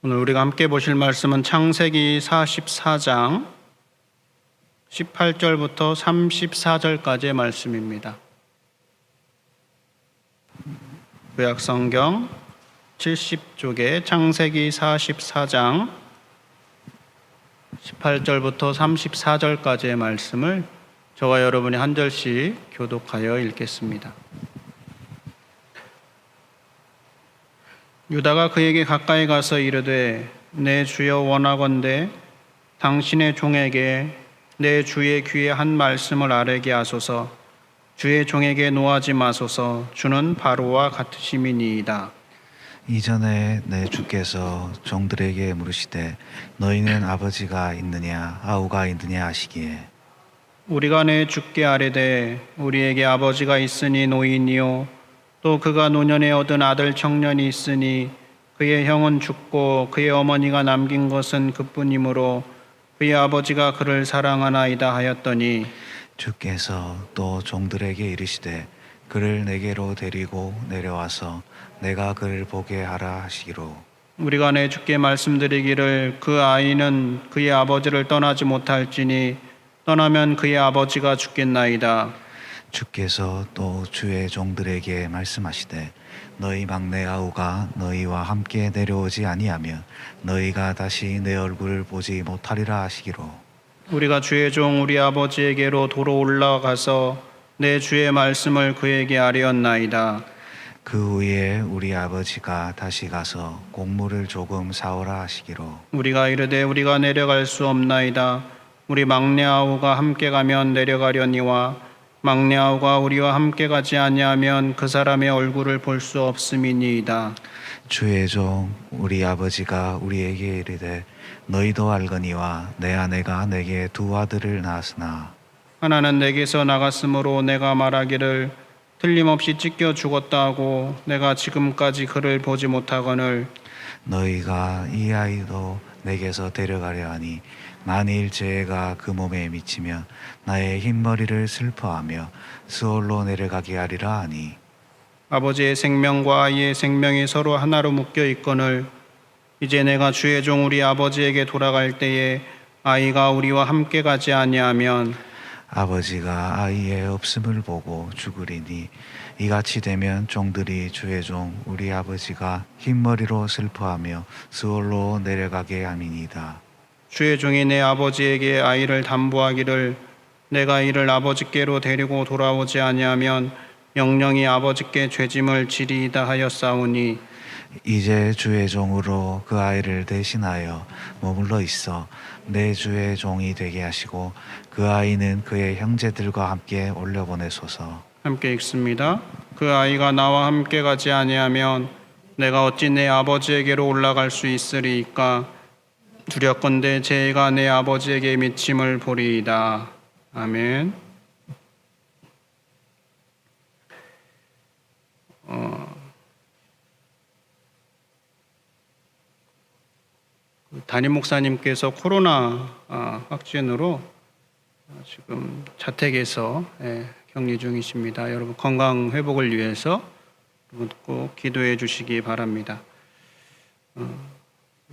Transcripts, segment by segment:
오늘 우리가 함께 보실 말씀은 창세기 44장 18절부터 34절까지의 말씀입니다. 구약성경 70쪽에 창세기 44장 18절부터 34절까지의 말씀을 저와 여러분이 한 절씩 교독하여 읽겠습니다. 유다가 그에게 가까이 가서 이르되 내 주여 원하건대 당신의 종에게 내 주의 귀에 한 말씀을 아뢰게 하소서. 주의 종에게 노하지 마소서. 주는 바로와 같으심이니이다. 이전에 내 주께서 종들에게 물으시되 너희는 아버지가 있느냐 아우가 있느냐 하시기에 우리가 내 주께 아뢰되 우리에게 아버지가 있으니 노인이요 또 그가 노년에 얻은 아들 청년이 있으니 그의 형은 죽고 그의 어머니가 남긴 것은 그뿐이므로 그의 아버지가 그를 사랑하나이다 하였더니 주께서 또 종들에게 이르시되 그를 내게로 데리고 내려와서 내가 그를 보게 하라 하시기로 우리가 내 주께 말씀드리기를 그 아이는 그의 아버지를 떠나지 못할지니 떠나면 그의 아버지가 죽겠나이다. 주께서 또 주의 종들에게 말씀하시되 너희 막내 아우가 너희와 함께 내려오지 아니하면 너희가 다시 내 얼굴을 보지 못하리라 하시기로 우리가 주의 종 우리 아버지에게로 도로 올라가서 내 주의 말씀을 그에게 아뢰었나이다. 그 후에 우리 아버지가 다시 가서 곡물을 조금 사오라 하시기로 우리가 이르되 우리가 내려갈 수 없나이다. 우리 막내 아우가 함께 가면 내려가려니와 막내 아우가 우리와 함께 가지 아니하면 그 사람의 얼굴을 볼 수 없음이니이다. 주의 종 우리 아버지가 우리에게 이르되 너희도 알거니와 내 아내가 내게 두 아들을 낳았으나 하나는 내게서 나갔으므로 내가 말하기를 틀림없이 찢겨 죽었다 하고 내가 지금까지 그를 보지 못하거늘 너희가 이 아이도 내게서 데려가려 하니 만일 죄가 그 몸에 미치면 나의 흰머리를 슬퍼하며 스올로 내려가게 하리라 하니 아버지의 생명과 아이의 생명이 서로 하나로 묶여 있거늘 이제 내가 주의 종 우리 아버지에게 돌아갈 때에 아이가 우리와 함께 가지 아니하면 아버지가 아이의 없음을 보고 죽으리니 이같이 되면 종들이 주의 종 우리 아버지가 흰머리로 슬퍼하며 스올로 내려가게 함이니이다. 주의 종이 내 아버지에게 아이를 담보하기를 내가 이를 아버지께로 데리고 돌아오지 아니하면 영영이 아버지께 죄짐을 지리이다 하였사오니 이제 주의 종으로 그 아이를 대신하여 머물러 있어 내 주의 종이 되게 하시고 그 아이는 그의 형제들과 함께 올려보내소서. 함께 읽습니다. 그 아이가 나와 함께 가지 아니하면 내가 어찌 내 아버지에게로 올라갈 수 있으리이까 두렵건대 죄가 내 아버지에게 미침을 보리이다. 아멘. 담임 목사님께서 코로나 확진으로 지금 자택에서 격리 중이십니다. 여러분 건강 회복을 위해서 꼭 기도해 주시기 바랍니다.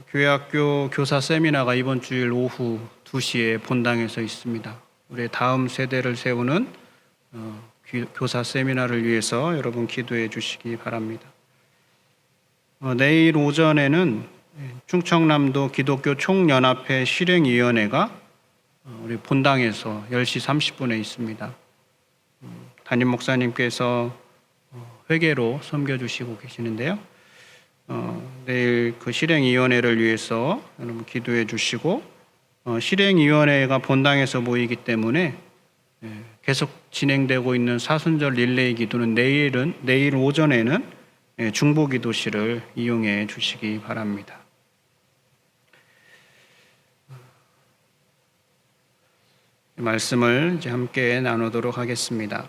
교회학교 교사 세미나가 이번 주일 오후 2시에 본당에서 있습니다. 우리 다음 세대를 세우는 교사 세미나를 위해서 여러분 기도해 주시기 바랍니다. 내일 오전에는 충청남도 기독교 총연합회 실행위원회가 우리 본당에서 10시 30분에 있습니다. 담임 목사님께서 회계로 섬겨주시고 계시는데요. 내일 그 실행위원회를 위해서 여러분 기도해 주시고 실행위원회가 본당에서 모이기 때문에 계속 진행되고 있는 사순절 릴레이 기도는 내일 오전에는 중보기도실을 이용해 주시기 바랍니다. 말씀을 이제 함께 나누도록 하겠습니다.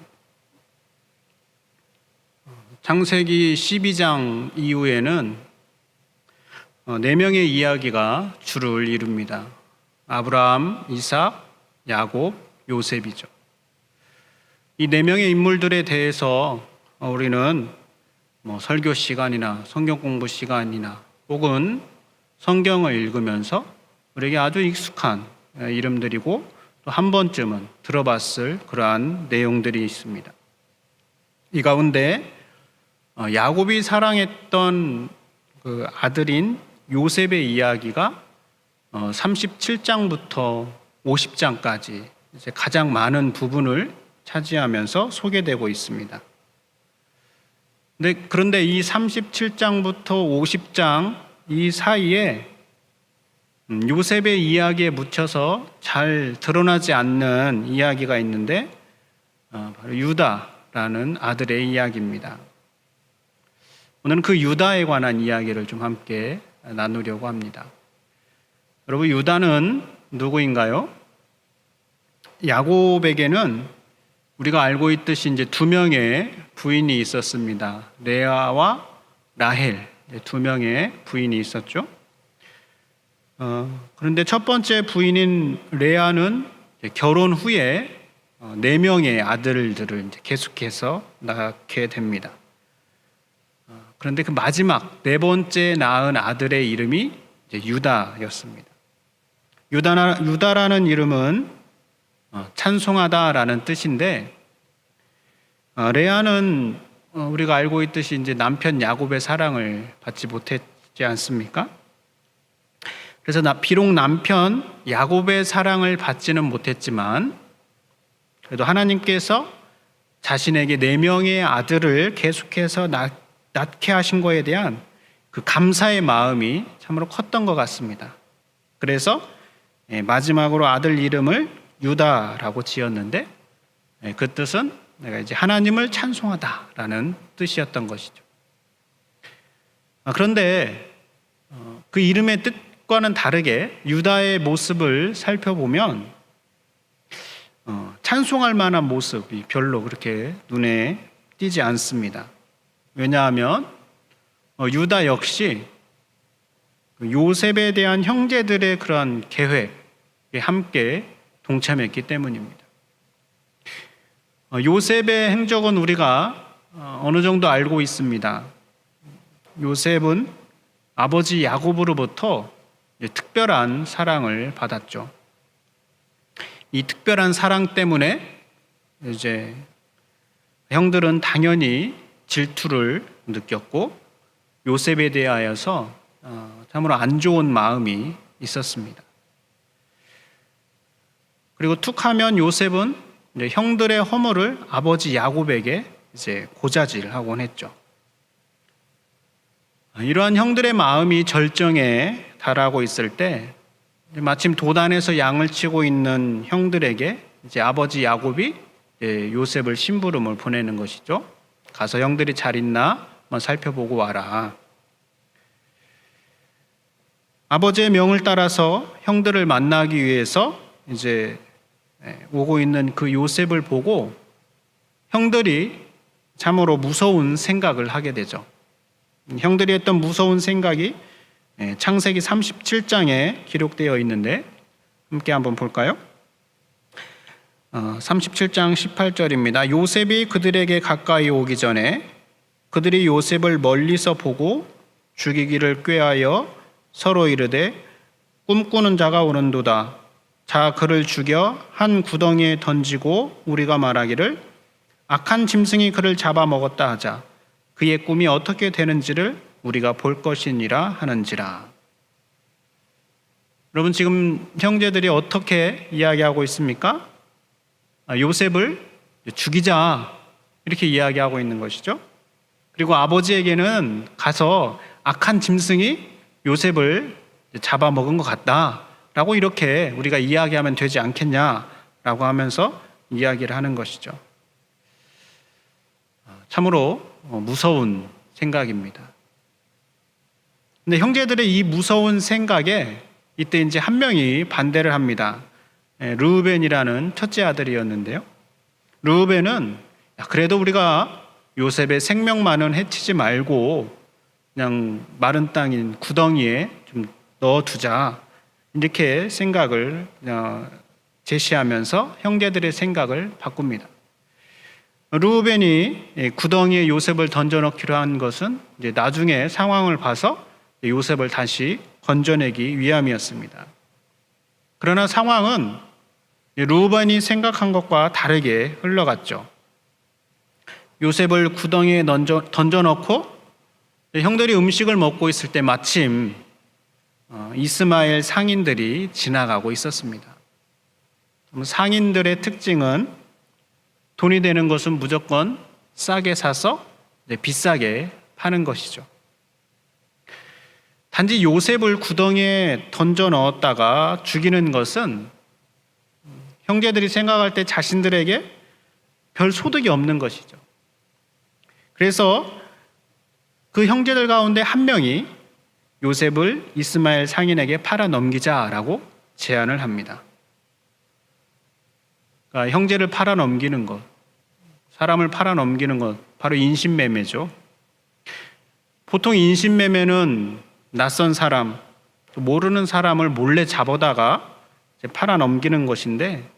창세기 12장 이후에는 4명의 이야기가 주를 이룹니다. 아브라함, 이삭, 야곱, 요셉이죠. 이 4명의 인물들에 대해서 우리는 설교 시간이나 성경 공부 시간이나 혹은 성경을 읽으면서 우리에게 아주 익숙한 이름들이고 또 한 번쯤은 들어봤을 그러한 내용들이 있습니다. 이 가운데 야곱이 사랑했던 그 아들인 요셉의 이야기가 37장부터 50장까지 이제 가장 많은 부분을 차지하면서 소개되고 있습니다. 그런데 이 37장부터 50장 이 사이에 요셉의 이야기에 묻혀서 잘 드러나지 않는 이야기가 있는데 바로 유다라는 아들의 이야기입니다. 오늘은 그 유다에 관한 이야기를 좀 함께 나누려고 합니다. 여러분, 유다는 누구인가요? 야곱에게는 우리가 알고 있듯이 이제 두 명의 부인이 있었습니다. 레아와 라헬, 두 명의 부인이 있었죠. 그런데 첫 번째 부인인 레아는 결혼 후에 4명의 아들들을 이제 계속해서 낳게 됩니다. 그런데 그 마지막 4번째 낳은 아들의 이름이 이제 유다였습니다. 유다라는 이름은 찬송하다라는 뜻인데, 레아는 우리가 알고 있듯이 이제 남편 야곱의 사랑을 받지 못했지 않습니까? 그래서 비록 남편 야곱의 사랑을 받지는 못했지만 그래도 하나님께서 자신에게 4명의 아들을 계속해서 낳게 하신 것에 대한 그 감사의 마음이 참으로 컸던 것 같습니다. 그래서 마지막으로 아들 이름을 유다라고 지었는데, 그 뜻은 내가 이제 하나님을 찬송하다라는 뜻이었던 것이죠. 그런데 그 이름의 뜻과는 다르게 유다의 모습을 살펴보면 찬송할 만한 모습이 별로 그렇게 눈에 띄지 않습니다. 왜냐하면 유다 역시 요셉에 대한 형제들의 그런 계획에 함께 동참했기 때문입니다. 요셉의 행적은 우리가 어느 정도 알고 있습니다. 요셉은 아버지 야곱으로부터 특별한 사랑을 받았죠. 이 특별한 사랑 때문에 이제 형들은 당연히 질투를 느꼈고 요셉에 대하여서 참으로 안 좋은 마음이 있었습니다. 그리고 툭하면 요셉은 이제 형들의 허물을 아버지 야곱에게 이제 고자질하곤 했죠. 이러한 형들의 마음이 절정에 달하고 있을 때 마침 도단에서 양을 치고 있는 형들에게 이제 아버지 야곱이 요셉을 심부름을 보내는 것이죠. 가서 형들이 잘 있나 한번 살펴보고 와라. 아버지의 명을 따라서 형들을 만나기 위해서 이제 오고 있는 그 요셉을 보고 형들이 참으로 무서운 생각을 하게 되죠. 형들이 했던 무서운 생각이 창세기 37장에 기록되어 있는데 함께 한번 볼까요? 37장 18절입니다. 요셉이 그들에게 가까이 오기 전에 그들이 요셉을 멀리서 보고 죽이기를 꾀하여 서로 이르되 꿈꾸는 자가 오는도다. 자, 그를 죽여 한 구덩이에 던지고 우리가 말하기를 악한 짐승이 그를 잡아먹었다 하자. 그의 꿈이 어떻게 되는지를 우리가 볼 것이니라 하는지라. 여러분, 지금 형제들이 어떻게 이야기하고 있습니까? 요셉을 죽이자 이렇게 이야기하고 있는 것이죠. 그리고 아버지에게는 가서 악한 짐승이 요셉을 잡아먹은 것 같다라고 이렇게 우리가 이야기하면 되지 않겠냐라고 하면서 이야기를 하는 것이죠. 참으로 무서운 생각입니다. 근데 형제들의 이 무서운 생각에 이때 이제 한 명이 반대를 합니다. 르우벤이라는 첫째 아들이었는데요. 르우벤은 그래도 우리가 요셉의 생명만은 해치지 말고 그냥 마른 땅인 구덩이에 좀 넣어두자 이렇게 생각을 제시하면서 형제들의 생각을 바꿉니다. 르우벤이 구덩이에 요셉을 던져넣기로 한 것은 이제 나중에 상황을 봐서 요셉을 다시 건져내기 위함이었습니다. 그러나 상황은 루벤이 생각한 것과 다르게 흘러갔죠. 요셉을 구덩이에 던져넣고 형들이 음식을 먹고 있을 때 마침 이스마엘 상인들이 지나가고 있었습니다. 상인들의 특징은 돈이 되는 것은 무조건 싸게 사서 비싸게 파는 것이죠. 단지 요셉을 구덩이에 던져 넣었다가 죽이는 것은 형제들이 생각할 때 자신들에게 별 소득이 없는 것이죠. 그래서 그 형제들 가운데 한 명이 요셉을 이스마엘 상인에게 팔아 넘기자라고 제안을 합니다. 그러니까 형제를 팔아 넘기는 것, 사람을 팔아 넘기는 것, 바로 인신매매죠. 보통 인신매매는 낯선 사람, 모르는 사람을 몰래 잡아다가 팔아 넘기는 것인데,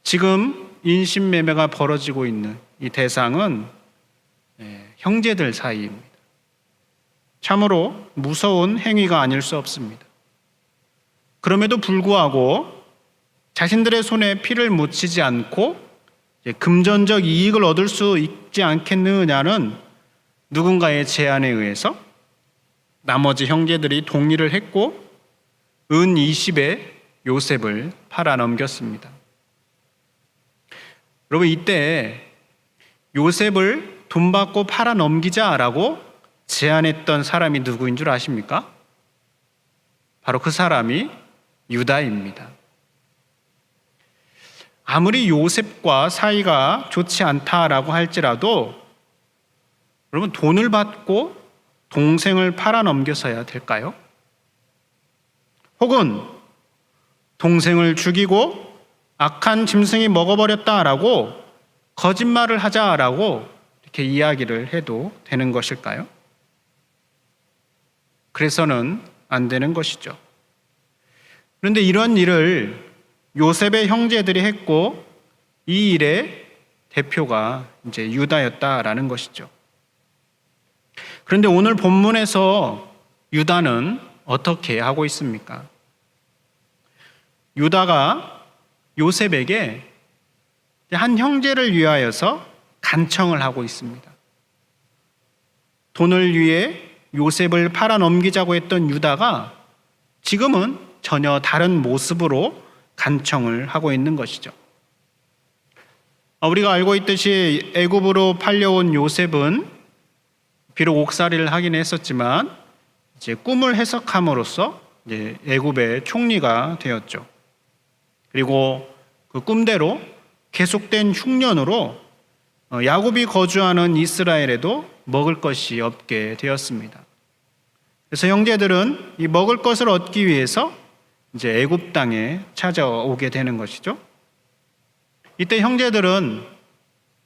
지금 인신매매가 벌어지고 있는 이 대상은 형제들 사이입니다. 참으로 무서운 행위가 아닐 수 없습니다. 그럼에도 불구하고 자신들의 손에 피를 묻히지 않고 금전적 이익을 얻을 수 있지 않겠느냐는 누군가의 제안에 의해서 나머지 형제들이 동의를 했고 은 20에 요셉을 팔아 넘겼습니다. 여러분, 이때 요셉을 돈 받고 팔아 넘기자라고 제안했던 사람이 누구인 줄 아십니까? 바로 그 사람이 유다입니다. 아무리 요셉과 사이가 좋지 않다라고 할지라도 여러분, 돈을 받고 동생을 팔아 넘겨서야 될까요? 혹은 동생을 죽이고 악한 짐승이 먹어버렸다라고 거짓말을 하자라고 이렇게 이야기를 해도 되는 것일까요? 그래서는 안 되는 것이죠. 그런데 이런 일을 요셉의 형제들이 했고 이 일의 대표가 이제 유다였다라는 것이죠. 그런데 오늘 본문에서 유다는 어떻게 하고 있습니까? 유다가 요셉에게 한 형제를 위하여서 간청을 하고 있습니다. 돈을 위해 요셉을 팔아 넘기자고 했던 유다가 지금은 전혀 다른 모습으로 간청을 하고 있는 것이죠. 우리가 알고 있듯이 애굽으로 팔려온 요셉은 비록 옥살이를 하긴 했었지만 이제 꿈을 해석함으로써 이제 애굽의 총리가 되었죠. 그리고 그 꿈대로 계속된 흉년으로 야곱이 거주하는 이스라엘에도 먹을 것이 없게 되었습니다. 그래서 형제들은 이 먹을 것을 얻기 위해서 이제 애굽 땅에 찾아오게 되는 것이죠. 이때 형제들은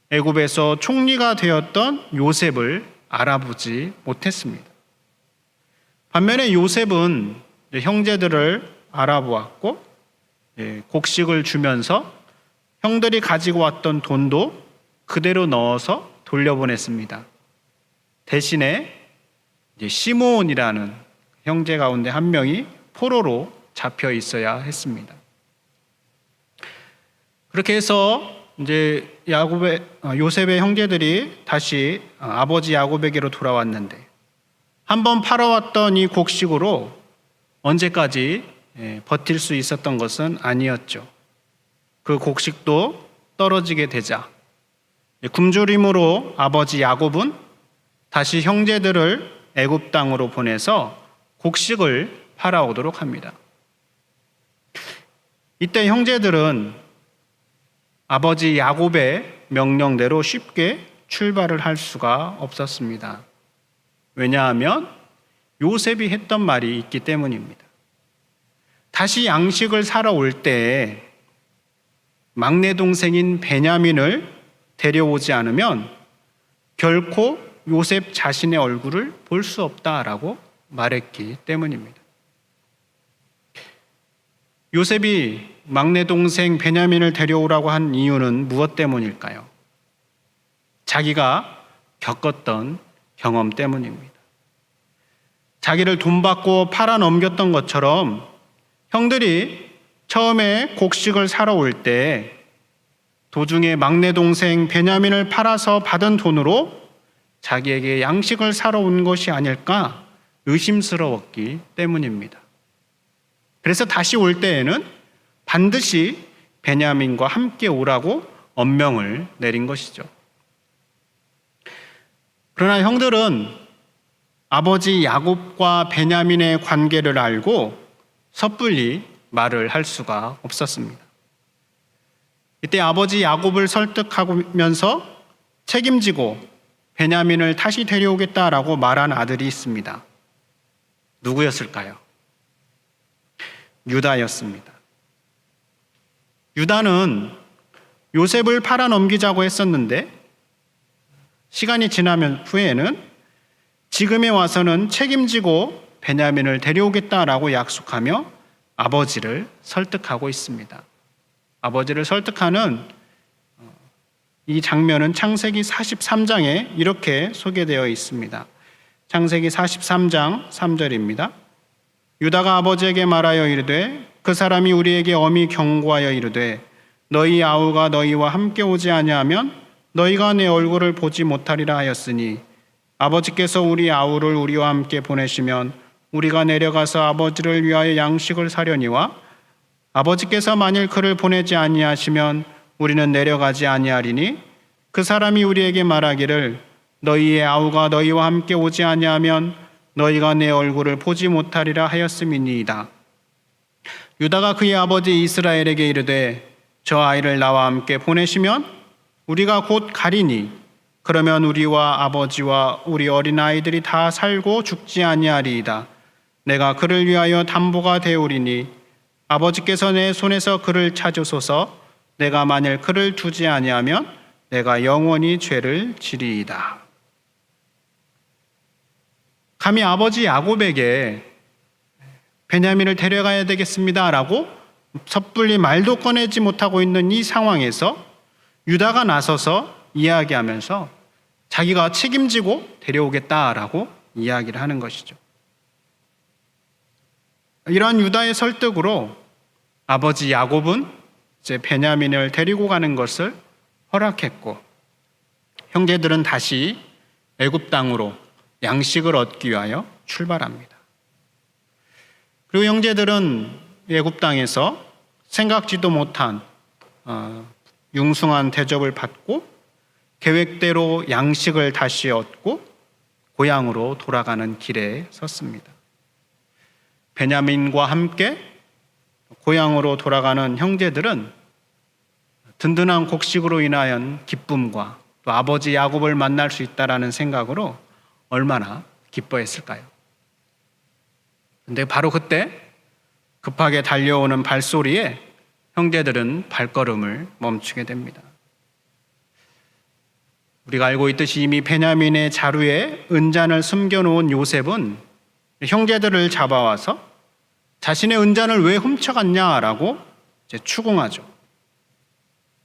애굽에서 총리가 되었던 요셉을 알아보지 못했습니다. 반면에 요셉은 형제들을 알아보았고 곡식을 주면서 형들이 가지고 왔던 돈도 그대로 넣어서 돌려보냈습니다. 대신에 시므온이라는 형제 가운데 한 명이 포로로 잡혀 있어야 했습니다. 그렇게 해서 이제 요셉의 형제들이 다시 아버지 야곱에게로 돌아왔는데 한번 팔아왔던 이 곡식으로 언제까지 버틸 수 있었던 것은 아니었죠. 그 곡식도 떨어지게 되자 굶주림으로 아버지 야곱은 다시 형제들을 애굽 땅으로 보내서 곡식을 팔아오도록 합니다. 이때 형제들은 아버지 야곱의 명령대로 쉽게 출발을 할 수가 없었습니다. 왜냐하면 요셉이 했던 말이 있기 때문입니다. 다시 양식을 사러 올 때 막내 동생인 베냐민을 데려오지 않으면 결코 요셉 자신의 얼굴을 볼 수 없다라고 말했기 때문입니다. 요셉이 막내 동생 베냐민을 데려오라고 한 이유는 무엇 때문일까요? 자기가 겪었던 경험 때문입니다. 자기를 돈 받고 팔아 넘겼던 것처럼 형들이 처음에 곡식을 사러 올 때 도중에 막내 동생 베냐민을 팔아서 받은 돈으로 자기에게 양식을 사러 온 것이 아닐까 의심스러웠기 때문입니다. 그래서 다시 올 때에는 반드시 베냐민과 함께 오라고 엄명을 내린 것이죠. 그러나 형들은 아버지 야곱과 베냐민의 관계를 알고 섣불리 말을 할 수가 없었습니다. 이때 아버지 야곱을 설득하면서 책임지고 베냐민을 다시 데려오겠다라고 말한 아들이 있습니다. 누구였을까요? 유다였습니다. 유다는 요셉을 팔아 넘기자고 했었는데 시간이 지나면 후에는 지금에 와서는 책임지고 베냐민을 데려오겠다라고 약속하며 아버지를 설득하고 있습니다. 아버지를 설득하는 이 장면은 창세기 43장에 이렇게 소개되어 있습니다. 창세기 43장 3절입니다. 유다가 아버지에게 말하여 이르되 그 사람이 우리에게 엄히 경고하여 이르되 너희 아우가 너희와 함께 오지 아니하면 너희가 내 얼굴을 보지 못하리라 하였으니 아버지께서 우리 아우를 우리와 함께 보내시면 우리가 내려가서 아버지를 위하여 양식을 사려니와 아버지께서 만일 그를 보내지 아니하시면 우리는 내려가지 아니하리니 그 사람이 우리에게 말하기를 너희의 아우가 너희와 함께 오지 아니하면 너희가 내 얼굴을 보지 못하리라 하였음이니이다. 유다가 그의 아버지 이스라엘에게 이르되 저 아이를 나와 함께 보내시면 우리가 곧 가리니 그러면 우리와 아버지와 우리 어린아이들이 다 살고 죽지 아니하리이다. 내가 그를 위하여 담보가 되오리니 아버지께서 내 손에서 그를 찾으소서. 내가 만일 그를 두지 아니하면 내가 영원히 죄를 지리이다. 감히 아버지 야곱에게 베냐민을 데려가야 되겠습니다라고 섣불리 말도 꺼내지 못하고 있는 이 상황에서 유다가 나서서 이야기하면서 자기가 책임지고 데려오겠다라고 이야기를 하는 것이죠. 이러한 유다의 설득으로 아버지 야곱은 이제 베냐민을 데리고 가는 것을 허락했고 형제들은 다시 애굽 땅으로 양식을 얻기 위하여 출발합니다. 그리고 형제들은 애굽 땅에서 생각지도 못한 융숭한 대접을 받고 계획대로 양식을 다시 얻고 고향으로 돌아가는 길에 섰습니다. 베냐민과 함께 고향으로 돌아가는 형제들은 든든한 곡식으로 인하여 기쁨과 또 아버지 야곱을 만날 수 있다라는 생각으로 얼마나 기뻐했을까요? 근데 바로 그때 급하게 달려오는 발소리에 형제들은 발걸음을 멈추게 됩니다. 우리가 알고 있듯이 이미 베냐민의 자루에 은잔을 숨겨놓은 요셉은 형제들을 잡아와서 자신의 은잔을 왜 훔쳐갔냐라고 이제 추궁하죠.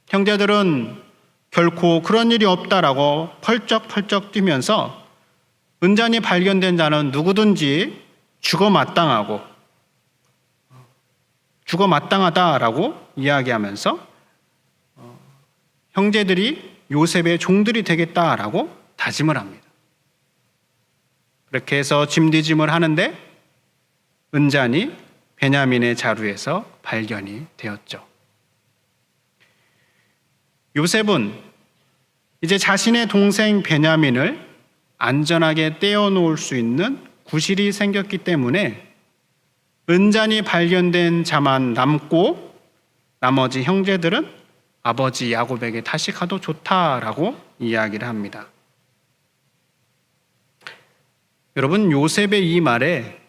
형제들은 결코 그런 일이 없다라고 펄쩍펄쩍 뛰면서 은잔이 발견된 자는 누구든지 죽어 마땅하다라고 이야기하면서 형제들이 요셉의 종들이 되겠다라고 다짐을 합니다. 그렇게 해서 짐뒤짐을 하는데 은잔이 베냐민의 자루에서 발견이 되었죠. 요셉은 이제 자신의 동생 베냐민을 안전하게 떼어놓을 수 있는 구실이 생겼기 때문에 은잔이 발견된 자만 남고 나머지 형제들은 아버지 야곱에게 다시 가도 좋다라고 이야기를 합니다. 여러분, 요셉의 이 말에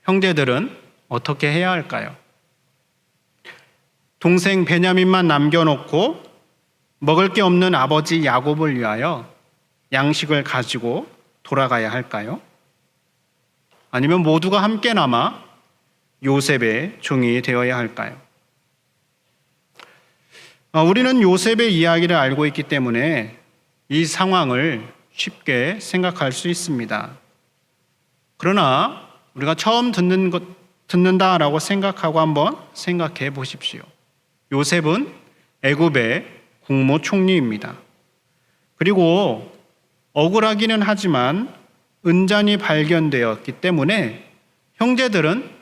형제들은 어떻게 해야 할까요? 동생 베냐민만 남겨놓고 먹을 게 없는 아버지 야곱을 위하여 양식을 가지고 돌아가야 할까요? 아니면 모두가 함께 남아 요셉의 종이 되어야 할까요? 우리는 요셉의 이야기를 알고 있기 때문에 이 상황을 쉽게 생각할 수 있습니다. 그러나 우리가 처음 듣는다라고 생각하고 한번 생각해 보십시오. 요셉은 애굽의 국무총리입니다. 그리고 억울하기는 하지만 은잔이 발견되었기 때문에 형제들은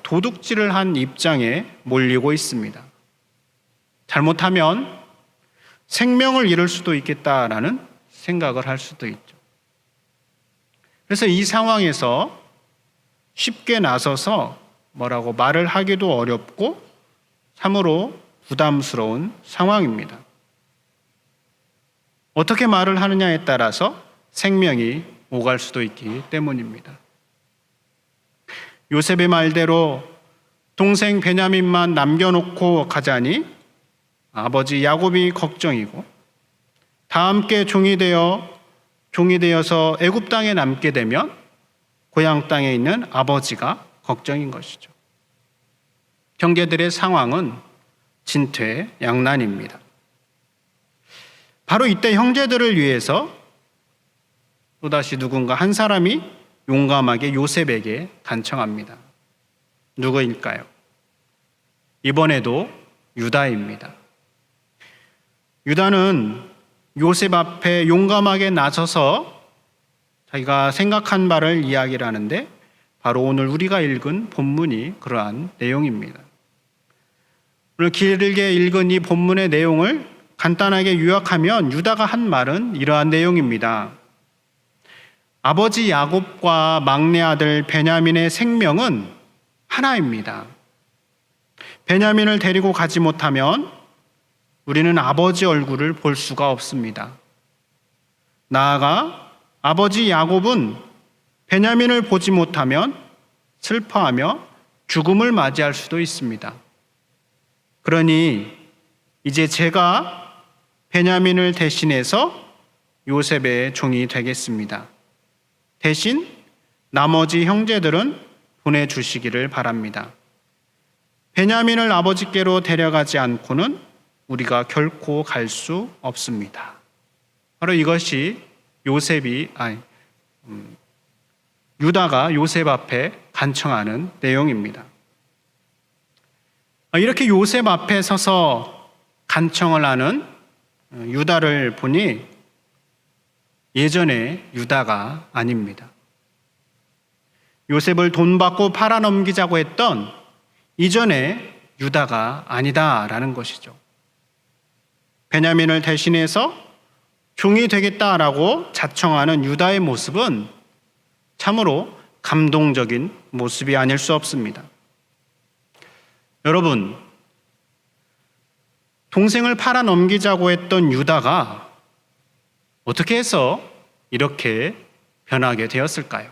도둑질을 한 입장에 몰리고 있습니다. 잘못하면 생명을 잃을 수도 있겠다라는 생각을 할 수도 있죠. 그래서 이 상황에서 쉽게 나서서 뭐라고 말을 하기도 어렵고 참으로 부담스러운 상황입니다. 어떻게 말을 하느냐에 따라서 생명이 오갈 수도 있기 때문입니다. 요셉의 말대로 동생 베냐민만 남겨놓고 가자니 아버지 야곱이 걱정이고, 다 함께 종이 되어서 애굽 땅에 남게 되면 고향 땅에 있는 아버지가 걱정인 것이죠. 형제들의 상황은 진퇴양난입니다. 바로 이때 형제들을 위해서 또다시 누군가 한 사람이 용감하게 요셉에게 간청합니다. 누구일까요? 이번에도 유다입니다. 유다는 요셉 앞에 용감하게 나서서 자기가 생각한 바를 이야기를 하는데, 바로 오늘 우리가 읽은 본문이 그러한 내용입니다. 오늘 길게 읽은 이 본문의 내용을 간단하게 요약하면 유다가 한 말은 이러한 내용입니다. 아버지 야곱과 막내 아들 베냐민의 생명은 하나입니다. 베냐민을 데리고 가지 못하면 우리는 아버지 얼굴을 볼 수가 없습니다. 나아가 아버지 야곱은 베냐민을 보지 못하면 슬퍼하며 죽음을 맞이할 수도 있습니다. 그러니 이제 제가 베냐민을 대신해서 요셉의 종이 되겠습니다. 대신 나머지 형제들은 보내주시기를 바랍니다. 베냐민을 아버지께로 데려가지 않고는 우리가 결코 갈 수 없습니다. 바로 이것이 유다가 요셉 앞에 간청하는 내용입니다. 이렇게 요셉 앞에 서서 간청을 하는 유다를 보니 예전의 유다가 아닙니다. 요셉을 돈 받고 팔아넘기자고 했던 이전의 유다가 아니다라는 것이죠. 베냐민을 대신해서 종이 되겠다라고 자청하는 유다의 모습은 참으로 감동적인 모습이 아닐 수 없습니다. 여러분, 동생을 팔아넘기자고 했던 유다가 어떻게 해서 이렇게 변하게 되었을까요?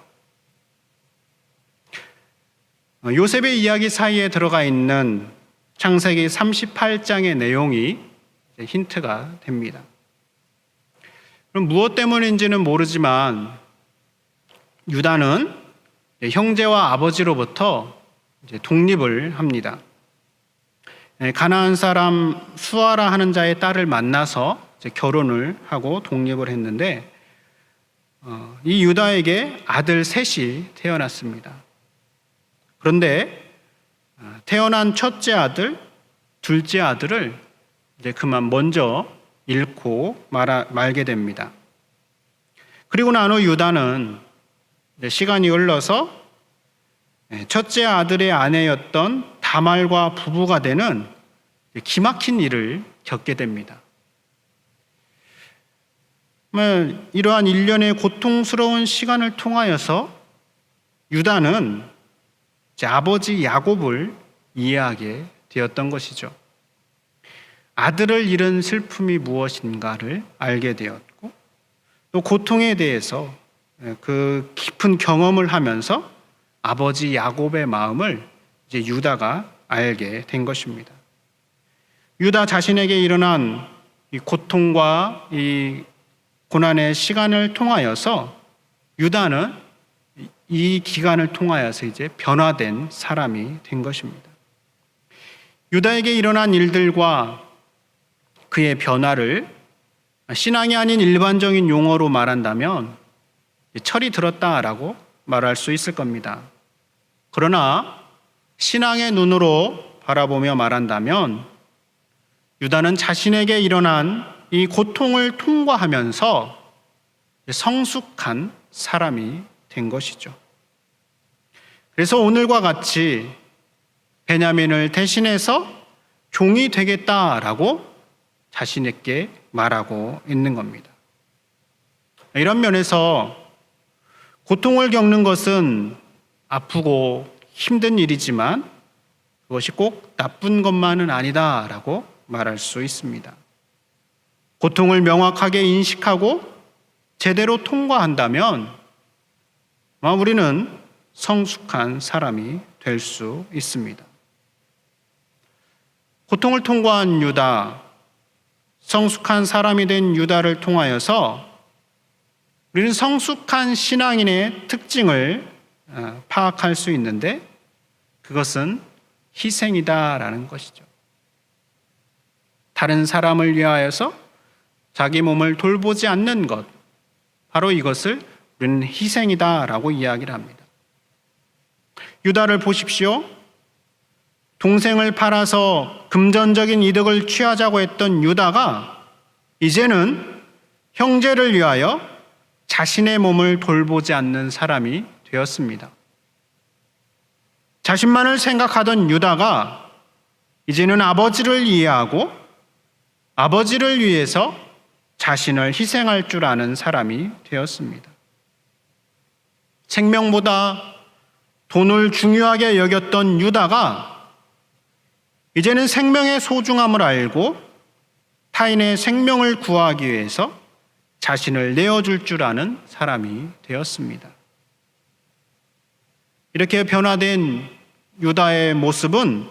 요셉의 이야기 사이에 들어가 있는 창세기 38장의 내용이 힌트가 됩니다. 그럼 무엇 때문인지는 모르지만 유다는 형제와 아버지로부터 독립을 합니다. 가나안 사람 수아라 하는 자의 딸을 만나서 결혼을 하고 독립을 했는데, 이 유다에게 아들 셋이 태어났습니다. 그런데 태어난 첫째 아들, 둘째 아들을 그만 먼저 잃고 말게 됩니다. 그리고 난 후 유다는 시간이 흘러서 첫째 아들의 아내였던 다말과 부부가 되는 기막힌 일을 겪게 됩니다. 이러한 일련의 고통스러운 시간을 통하여서 유다는 아버지 야곱을 이해하게 되었던 것이죠. 아들을 잃은 슬픔이 무엇인가를 알게 되었고, 또 고통에 대해서 그 깊은 경험을 하면서 아버지 야곱의 마음을 이제 유다가 알게 된 것입니다. 유다 자신에게 일어난 이 고통과 이 고난의 시간을 통하여서 유다는 이 기간을 통하여서 이제 변화된 사람이 된 것입니다. 유다에게 일어난 일들과 그의 변화를 신앙이 아닌 일반적인 용어로 말한다면 철이 들었다라고 말할 수 있을 겁니다. 그러나 신앙의 눈으로 바라보며 말한다면 유다는 자신에게 일어난 이 고통을 통과하면서 성숙한 사람이 된 것이죠. 그래서 오늘과 같이 베냐민을 대신해서 종이 되겠다라고 자신에게 말하고 있는 겁니다. 이런 면에서 고통을 겪는 것은 아프고 힘든 일이지만 그것이 꼭 나쁜 것만은 아니다라고 말할 수 있습니다. 고통을 명확하게 인식하고 제대로 통과한다면 우리는 성숙한 사람이 될 수 있습니다. 고통을 통과한 유다, 성숙한 사람이 된 유다를 통하여서 우리는 성숙한 신앙인의 특징을 파악할 수 있는데 그것은 희생이다라는 것이죠. 다른 사람을 위하여서 자기 몸을 돌보지 않는 것, 바로 이것을 우리는 희생이다라고 이야기를 합니다. 유다를 보십시오. 동생을 팔아서 금전적인 이득을 취하자고 했던 유다가 이제는 형제를 위하여 자신의 몸을 돌보지 않는 사람이 되었습니다. 자신만을 생각하던 유다가 이제는 아버지를 이해하고 아버지를 위해서 자신을 희생할 줄 아는 사람이 되었습니다. 생명보다 돈을 중요하게 여겼던 유다가 이제는 생명의 소중함을 알고 타인의 생명을 구하기 위해서 자신을 내어줄 줄 아는 사람이 되었습니다. 이렇게 변화된 유다의 모습은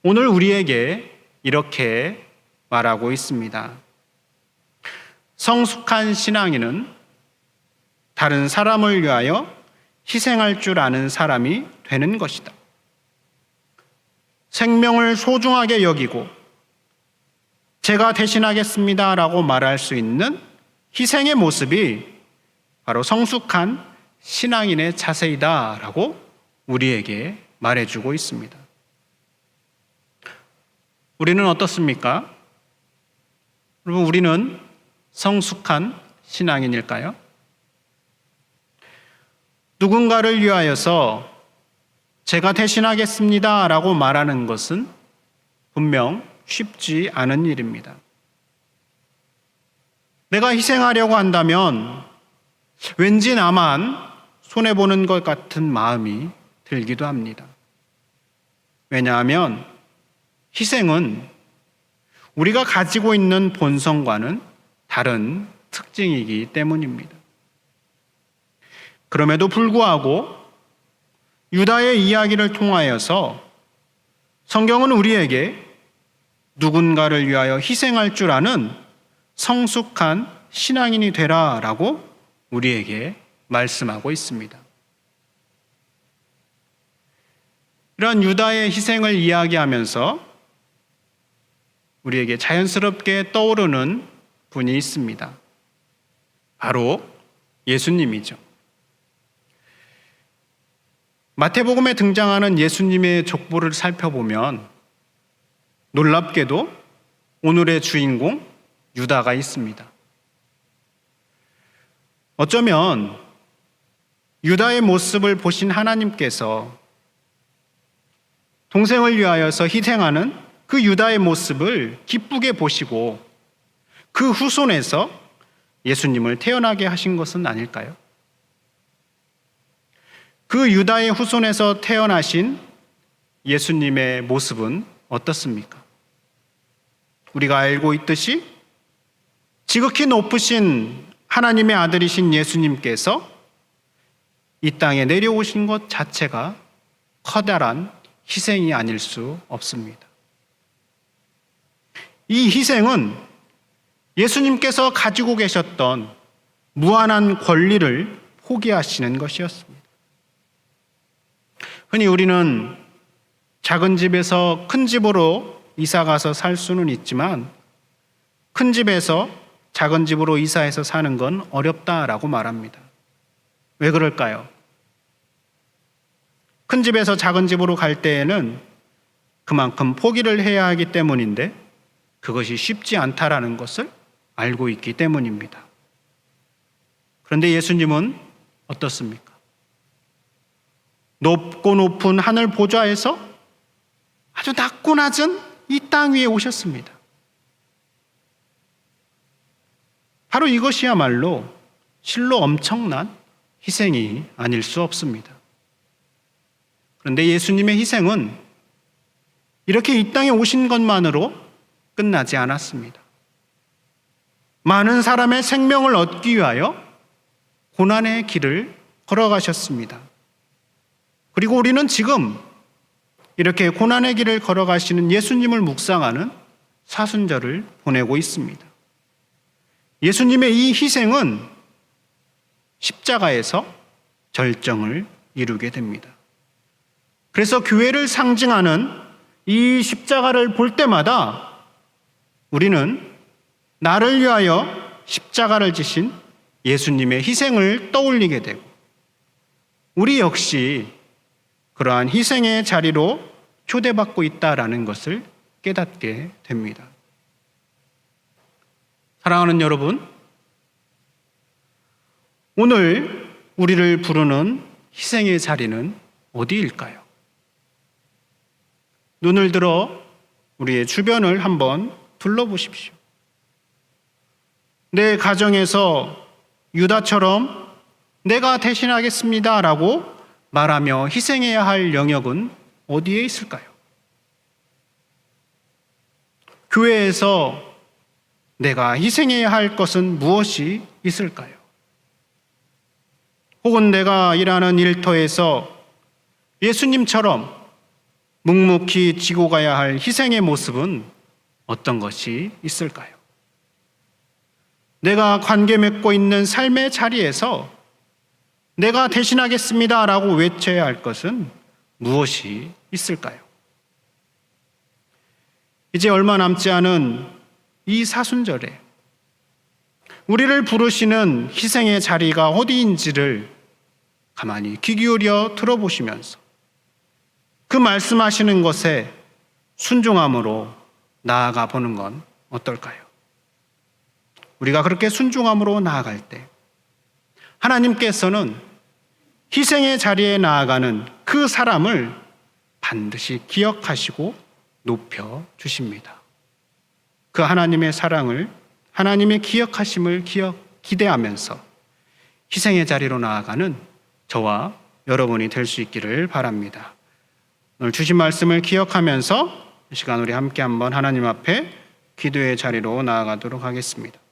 오늘 우리에게 이렇게 말하고 있습니다. 성숙한 신앙인은 다른 사람을 위하여 희생할 줄 아는 사람이 되는 것이다. 생명을 소중하게 여기고 제가 대신하겠습니다라고 말할 수 있는 희생의 모습이 바로 성숙한 신앙인의 자세이다라고 우리에게 말해주고 있습니다. 우리는 어떻습니까? 여러분, 우리는 성숙한 신앙인일까요? 누군가를 위하여서 제가 대신하겠습니다라고 말하는 것은 분명 쉽지 않은 일입니다. 내가 희생하려고 한다면 왠지 나만 손해보는 것 같은 마음이 들기도 합니다. 왜냐하면 희생은 우리가 가지고 있는 본성과는 다른 특징이기 때문입니다. 그럼에도 불구하고 유다의 이야기를 통하여서 성경은 우리에게 누군가를 위하여 희생할 줄 아는 성숙한 신앙인이 되라라고 우리에게 말씀하고 있습니다. 이러한 유다의 희생을 이야기하면서 우리에게 자연스럽게 떠오르는 분이 있습니다. 바로 예수님이죠. 마태복음에 등장하는 예수님의 족보를 살펴보면 놀랍게도 오늘의 주인공 유다가 있습니다. 어쩌면 유다의 모습을 보신 하나님께서 동생을 위하여서 희생하는 그 유다의 모습을 기쁘게 보시고 그 후손에서 예수님을 태어나게 하신 것은 아닐까요? 그 유다의 후손에서 태어나신 예수님의 모습은 어떻습니까? 우리가 알고 있듯이 지극히 높으신 하나님의 아들이신 예수님께서 이 땅에 내려오신 것 자체가 커다란 희생이 아닐 수 없습니다. 이 희생은 예수님께서 가지고 계셨던 무한한 권리를 포기하시는 것이었습니다. 흔히 우리는 작은 집에서 큰 집으로 이사가서 살 수는 있지만 큰 집에서 작은 집으로 이사해서 사는 건 어렵다라고 말합니다. 왜 그럴까요? 큰 집에서 작은 집으로 갈 때에는 그만큼 포기를 해야 하기 때문인데 그것이 쉽지 않다라는 것을 알고 있기 때문입니다. 그런데 예수님은 어떻습니까? 높고 높은 하늘 보좌에서 아주 낮고 낮은 이 땅 위에 오셨습니다. 바로 이것이야말로 실로 엄청난 희생이 아닐 수 없습니다. 그런데 예수님의 희생은 이렇게 이 땅에 오신 것만으로 끝나지 않았습니다. 많은 사람의 생명을 얻기 위하여 고난의 길을 걸어가셨습니다. 그리고 우리는 지금 이렇게 고난의 길을 걸어가시는 예수님을 묵상하는 사순절을 보내고 있습니다. 예수님의 이 희생은 십자가에서 절정을 이루게 됩니다. 그래서 교회를 상징하는 이 십자가를 볼 때마다 우리는 나를 위하여 십자가를 지신 예수님의 희생을 떠올리게 되고 우리 역시 그러한 희생의 자리로 초대받고 있다라는 것을 깨닫게 됩니다. 사랑하는 여러분, 오늘 우리를 부르는 희생의 자리는 어디일까요? 눈을 들어 우리의 주변을 한번 둘러보십시오. 내 가정에서 유다처럼 내가 대신하겠습니다 라고 말하며 희생해야 할 영역은 어디에 있을까요? 교회에서 내가 희생해야 할 것은 무엇이 있을까요? 혹은 내가 일하는 일터에서 예수님처럼 묵묵히 지고 가야 할 희생의 모습은 어떤 것이 있을까요? 내가 관계 맺고 있는 삶의 자리에서 내가 대신하겠습니다 라고 외쳐야 할 것은 무엇이 있을까요? 이제 얼마 남지 않은 이 사순절에 우리를 부르시는 희생의 자리가 어디인지를 가만히 귀 기울여 들어보시면서 그 말씀하시는 것에 순종함으로 나아가 보는 건 어떨까요? 우리가 그렇게 순종함으로 나아갈 때 하나님께서는 희생의 자리에 나아가는 그 사람을 반드시 기억하시고 높여 주십니다. 그 하나님의 사랑을, 하나님의 기억하심을 기대하면서 희생의 자리로 나아가는 저와 여러분이 될 수 있기를 바랍니다. 오늘 주신 말씀을 기억하면서 이 시간 우리 함께 한번 하나님 앞에 기도의 자리로 나아가도록 하겠습니다.